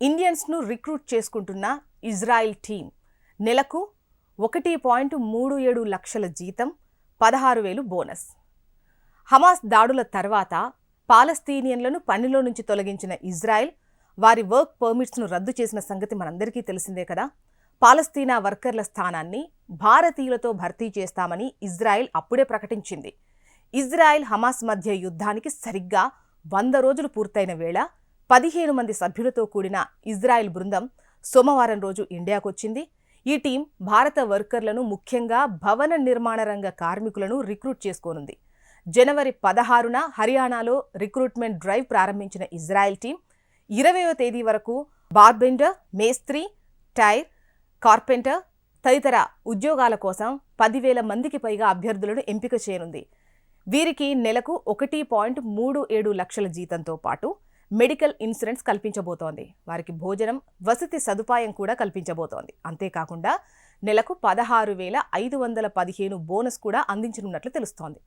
ఇండియన్స్ను recruit చేసుకుంటున్న Israel team నెలకు 1.37 లక్షల జీతం, 16,000 బోనస్. హమాస్ దాడుల తర్వాత పాలస్తీనియన్లను పనిలో నుంచి తొలగించిన ఇజ్రాయెల్ వారి వర్క్ పర్మిట్స్ను రద్దు చేసిన సంగతి మనందరికీ తెలిసిందే కదా. పాలస్తీనా వర్కర్ల స్థానాన్ని భారతీయులతో భర్తీ చేస్తామని ఇజ్రాయెల్ అప్పుడే ప్రకటించింది. ఇజ్రాయెల్ హమాస్ మధ్య యుద్ధానికి సరిగ్గా 100 రోజులు పూర్తయిన వేళ 15 మంది సభ్యులతో కూడిన ఇజ్రాయెల్ బృందం సోమవారం రోజు ఇండియాకొచ్చింది. ఈ టీం భారత వర్కర్లను, ముఖ్యంగా భవన నిర్మాణ రంగ కార్మికులను రిక్రూట్ చేసుకోనుంది. జనవరి 16న హర్యానాలో రిక్రూట్మెంట్ డ్రైవ్ ప్రారంభించిన ఇజ్రాయెల్ టీం 20వ తేదీ వరకు బార్బెండర్, మేస్త్రి, టైర్, కార్పెంటర్ తదితర ఉద్యోగాల కోసం 10,000 మందికి పైగా అభ్యర్థులను ఎంపిక చేయనుంది. వీరికి నెలకు 1.37 లక్షల జీతంతో పాటు మెడికల్ ఇన్సూరెన్స్ కల్పించబోతోంది. వారికి భోజనం, వసతి సదుపాయం కూడా కల్పించబోతోంది. అంతేకాకుండా నెలకు 16,515 బోనస్ కూడా అందించనున్నట్లు తెలుస్తోంది.